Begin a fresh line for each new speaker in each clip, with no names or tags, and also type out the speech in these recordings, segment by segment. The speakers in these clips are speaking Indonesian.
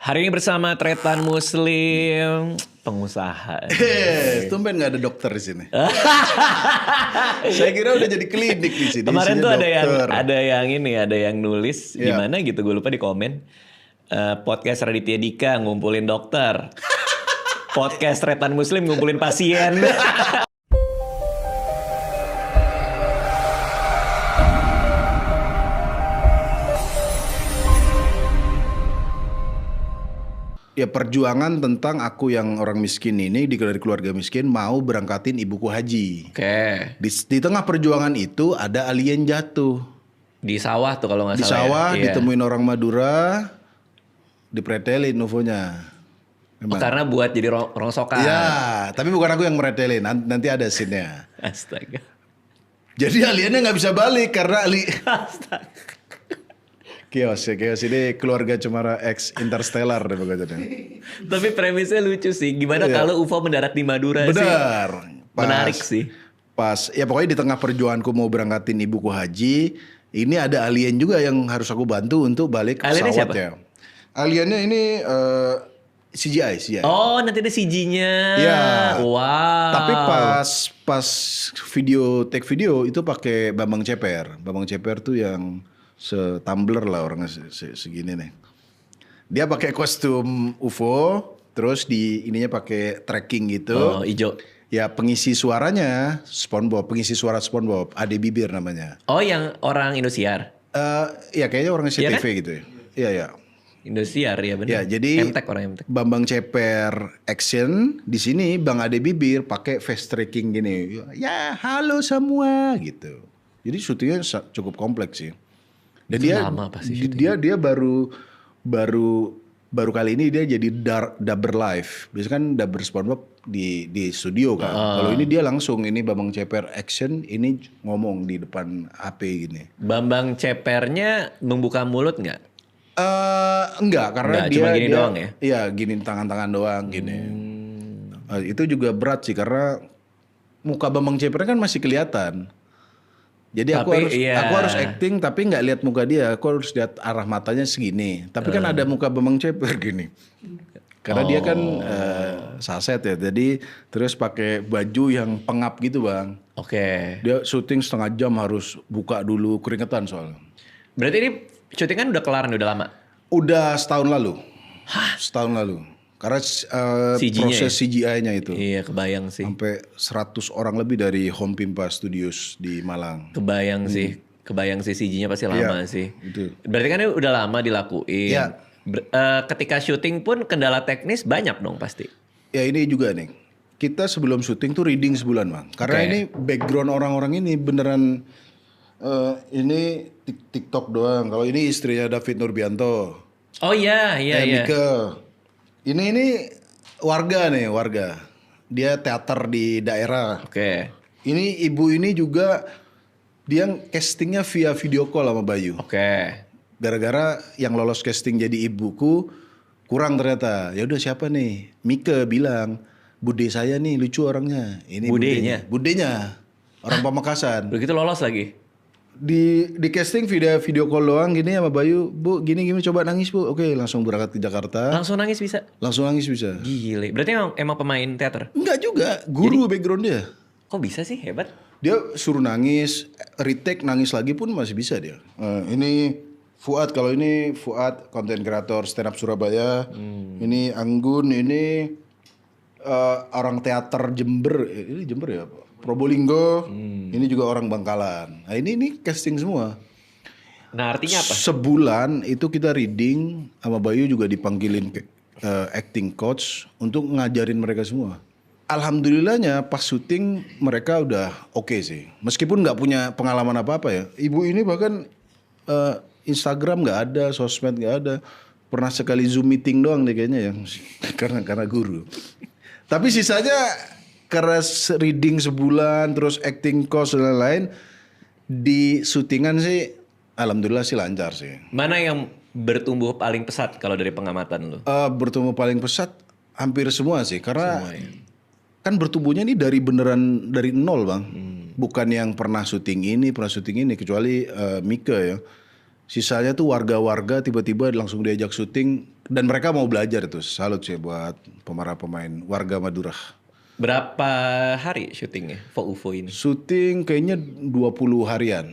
Hari ini bersama Tretan Muslim, pengusaha.
Tumben nggak ada dokter di sini. Saya kira udah jadi klinik di sini.
Kemarin tuh
dokter.
ada yang nulis gimana gitu, gue lupa di komen. Podcast Raditya Dika ngumpulin dokter. Podcast Tretan Muslim ngumpulin pasien.
Ya perjuangan tentang aku yang orang miskin ini dari keluarga miskin mau berangkatin ibuku haji.
Oke.
Di tengah perjuangan itu ada alien jatuh.
Di sawah tuh kalau nggak
Di
salah.
sawah
Ya. Iya.
ditemuin orang Madura, dipretelin UFO-nya.
Oh, karena buat jadi rongsokan.
Ya, tapi bukan aku yang meretelin. Nanti ada scene-nya.
Astaga.
Jadi aliennya nggak bisa balik karena
Astaga.
Chaos ini keluarga Cemara X Interstellar deh pokoknya.
Tapi premisnya lucu sih. Gimana kalau UFO mendarat di Madura sih?
Benar.
Menarik sih.
Pas ya pokoknya di tengah perjuanganku mau berangkatin ibuku haji, ini ada alien juga yang harus aku bantu untuk balik
Aliennya
pesawatnya. Aliennya ini CGI.
Oh, nanti ada CG-nya.
Iya.
Wow.
Tapi pas take video itu pakai Bambang Ceper. Bambang Ceper tuh yang se-tumbler lah orangnya segini nih. Dia pakai kostum UFO, terus di ininya pakai tracking gitu.
Oh, hijau.
Ya pengisi suaranya SpongeBob, pengisi suara SpongeBob, Ade Bibir namanya.
Oh, yang orang Indosiar.
Ya kayaknya orang
Iya
CTV
kan?
gitu ya. Iya.
Indosiar ya benar.
Ya jadi
MTech orang MTech.
Bambang Ceper action di sini Bang Ade Bibir pakai face tracking gini. Ya halo semua gitu. Jadi syutingnya cukup kompleks sih. Dan
Itu
dia
lama pasti syuting.
dia baru kali ini dia jadi dubber live. Biasanya kan dubber SpongeBob di studio kan. Kalau ini dia langsung, ini Bambang Ceper action, ini ngomong di depan HP gini.
Bambang Cepernya membuka mulut nggak?
Enggak, karena
Enggak, cuma gini doang ya?
Iya, gini tangan-tangan doang gini. Itu juga berat sih karena muka Bambang Ceper kan masih kelihatan. Jadi aku harus acting tapi nggak lihat muka dia, aku harus lihat arah matanya segini. Tapi kan ada muka Bambang Ceper gini. Karena dia kan saset ya, jadi terus pakai baju yang pengap gitu bang.
Oke.
Dia syuting setengah jam harus buka dulu, keringetan soalnya.
Berarti ini syuting kan udah kelar nih, udah lama?
Udah setahun lalu. Setahun lalu. Karena proses CGI-nya itu.
Iya, kebayang sih.
Sampai 100 orang lebih dari Home Pimpa Studios di Malang.
Kebayang sih CG-nya pasti lama sih.
Itu.
Berarti kan ini udah lama dilakuin.
Iya.
Ketika syuting pun kendala teknis banyak dong pasti.
Ya ini juga nih. Kita sebelum syuting tuh reading sebulan bang. Karena ini background orang-orang ini beneran ini TikTok doang. Kalau ini istrinya David Nurbianto.
Oh iya.
Mika. Ini warga. Dia teater di daerah.
Oke.
Ini ibu ini juga dia castingnya via video call sama Bayu.
Oke.
Gara-gara yang lolos casting jadi ibuku kurang ternyata. Ya udah siapa nih? Mika bilang, bude saya nih lucu orangnya. Ini budenya. Orang Pamekasan.
Begitu lolos lagi.
Di casting video call doang gini sama Bayu, Bu gini coba nangis Bu. Oke langsung berangkat ke Jakarta.
Langsung nangis bisa?
Langsung nangis bisa.
Gile. Berarti emang pemain teater?
Enggak juga, guru background dia.
Kok bisa sih, hebat?
Dia suruh nangis, retake nangis lagi pun masih bisa dia. Ini Fuad, kalau ini Fuad konten kreator stand up Surabaya. Ini Anggun, ini orang teater Jember. Ini Jember ya Pak? Probolinggo, ini juga orang Bangkalan. Nah ini casting semua.
Nah artinya apa?
Sebulan itu kita reading sama Bayu juga dipanggilin acting coach untuk ngajarin mereka semua. Alhamdulillahnya pas syuting mereka udah oke sih. Meskipun nggak punya pengalaman apa-apa ya. Ibu ini bahkan Instagram nggak ada, sosmed nggak ada. Pernah sekali Zoom meeting doang deh kayaknya ya. karena guru. Tapi sisanya karena reading sebulan, terus acting course dan lain-lain, di syutingan sih alhamdulillah sih lancar sih.
Mana yang bertumbuh paling pesat kalau dari pengamatan lu?
Bertumbuh paling pesat hampir semua sih, karena kan bertumbuhnya ini dari nol bang. Bukan yang pernah syuting ini, kecuali Mika ya. Sisanya tuh warga-warga tiba-tiba langsung diajak syuting dan mereka mau belajar tuh. Salut sih buat pemain warga Madura.
Berapa hari syutingnya for UFO ini?
Syuting kayaknya 20 harian.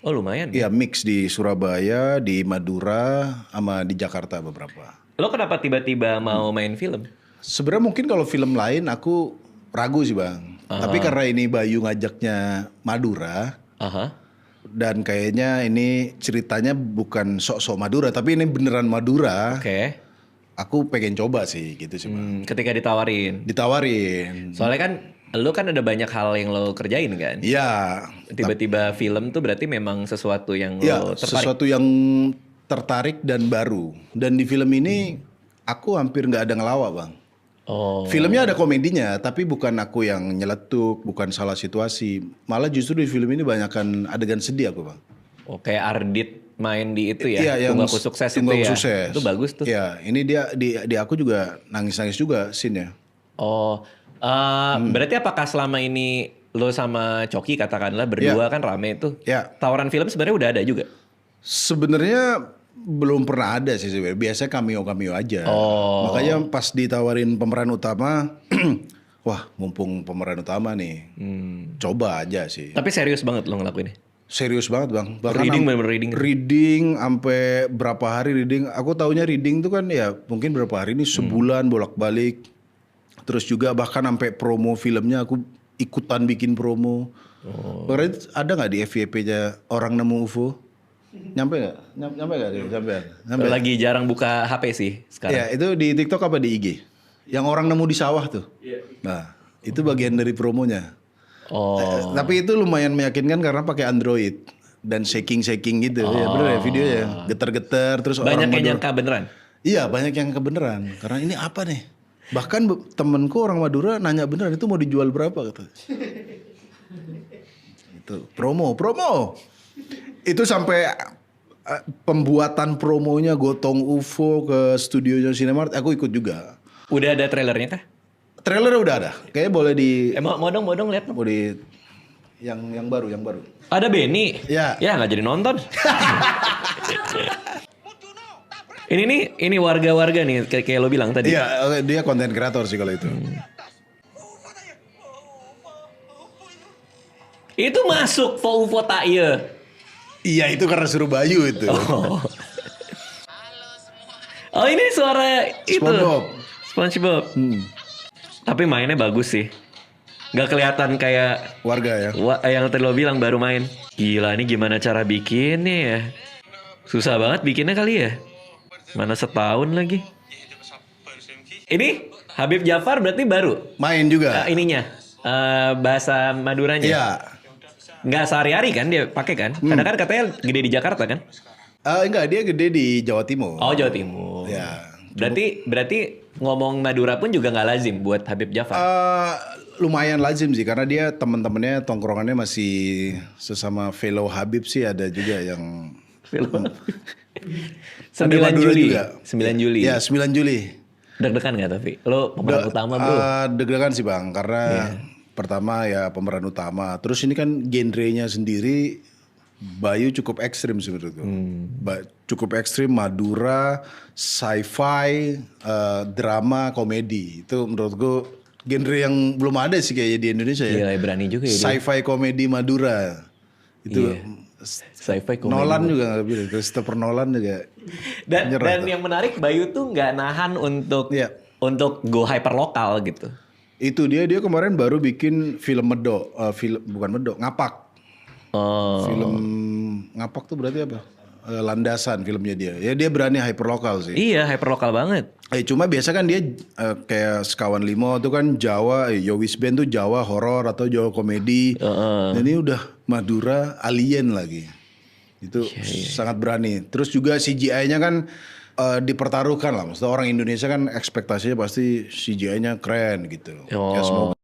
Oh lumayan.
Iya mix di Surabaya, di Madura, sama di Jakarta beberapa.
Lo kenapa tiba-tiba mau main film?
Sebenarnya mungkin kalau film lain aku ragu sih bang. Tapi karena ini Bayu ngajaknya Madura.
Aha.
Dan kayaknya ini ceritanya bukan sok-sok Madura. Tapi ini beneran Madura.
Oke.
Aku pengen coba sih gitu sih bang.
Ketika ditawarin.
Ditawarin.
Soalnya kan lo kan ada banyak hal yang lo kerjain kan?
Iya.
Tiba-tiba film tuh berarti memang sesuatu yang
Ya
lo tertarik.
sesuatu yang tertarik dan baru. Dan di film ini aku hampir nggak ada ngelawak bang.
Oh.
Filmnya ada komedinya, tapi bukan aku yang nyeletuk, bukan salah situasi. Malah justru di film ini banyakkan adegan sedih aku bang.
Oh, kayak Ardit main di itu ya?
Iya, yang
Tunggalku Sukses itu
Tunggalku
ya?
Sukses.
Itu bagus tuh.
Iya, ini dia di aku juga nangis-nangis juga scene-nya.
Oh, berarti apakah selama ini lo sama Coki katakanlah berdua kan rame tuh?
Ya.
Tawaran film sebenarnya udah ada juga?
Sebenarnya belum pernah ada sih sebenarnya. Biasanya cameo aja.
Oh.
Makanya pas ditawarin pemeran utama, wah mumpung pemeran utama nih, coba aja sih.
Tapi serius banget lo ngelakuinnya?
Serius banget bang. Bahkan
Reading bener-bener reading.
Reading sampai berapa hari reading. Aku taunya reading tuh kan ya mungkin berapa hari ini sebulan bolak-balik. Terus juga bahkan sampai promo filmnya aku ikutan bikin promo. Berarti ada nggak di FYP-nya orang nemu UFO? Nyampe nggak? Nyampe nggak? Nyampe.
Lagi jarang buka HP sih sekarang.
Ya itu di TikTok apa di IG? Yang orang nemu di sawah tuh. Nah itu bagian dari promonya.
Oh.
Tapi itu lumayan meyakinkan karena pakai Android dan shaking gitu. Ya bener ya videonya. Getar-getar terus
Banyak
orang
yang nyangka beneran?
Iya banyak yang kebeneran. Karena ini apa nih? Bahkan temenku orang Madura nanya beneran itu mau dijual berapa kata. Itu promo. Itu sampai pembuatan promonya gotong UFO ke studionya Cinemark aku ikut juga.
Udah ada trailernya kah?
Trailernya udah ada. Kayaknya boleh di
Mau dong lihat.
mau di yang baru.
Ada Benny.
Ya.
Ya nggak jadi nonton. ini warga-warga nih kayak lo bilang tadi.
Iya, dia konten kreator sih kalau itu.
Itu masuk UFO tak iya.
Iya, itu karena suruh Bayu itu.
Oh ini suara itu.
SpongeBob.
Tapi mainnya bagus sih. Gak kelihatan kayak
Warga ya.
yang tadi lo bilang baru main. Gila ini gimana cara bikinnya ya? Susah banget bikinnya kali ya? Mana setahun lagi? Ini Habib Jafar berarti baru?
Main juga.
Ininya bahasa Maduranya?
Iya.
Nggak sehari-hari kan dia pakai kan? Karena kan katanya gede di Jakarta kan?
Enggak, dia gede di Jawa Timur.
Oh Jawa Timur.
Ya.
Berarti ngomong Madura pun juga nggak lazim buat Habib Jafar.
Lumayan lazim sih karena dia teman-temannya tongkrongannya masih sesama fellow Habib sih ada juga yang
Film. 9
ada Madura
Juli.
juga.
9 Juli.
Ya 9 Juli.
Deg-degan nggak tapi? Lo pemeran utama bro?
Deg-degan sih bang karena pertama ya pemeran utama. Terus ini kan genrenya sendiri Bayu cukup ekstrim sih menurutku. Cukup ekstrim Madura, sci-fi, drama, komedi. Itu menurutku genre yang belum ada sih kayaknya di Indonesia ya.
Iya berani juga ya dia.
Sci-fi komedi Madura. Itu
Sci-fi komedi.
Nolan juga nggak bilang, Christopher Nolan juga.
Dan
nyerah tuh.
yang menarik Bayu tuh nggak nahan untuk
Iya.
untuk go hyper lokal gitu.
Itu dia kemarin baru bikin film Medok, bukan Medok, Ngapak.
Oh.
Film Ngapak tuh berarti apa? Landasan filmnya dia. Ya dia berani hyperlokal sih.
Iya hyper lokal banget.
Cuma biasa kan dia kayak Sekawan Limo tuh kan Jawa, Yowis Band tuh Jawa horor atau Jawa komedi. Dan ini udah Madura alien lagi. Itu sangat berani. Terus juga CGI-nya kan dipertaruhkan lah. Maksudnya orang Indonesia kan ekspektasinya pasti CGI-nya keren gitu.
Oh.
Ya semoga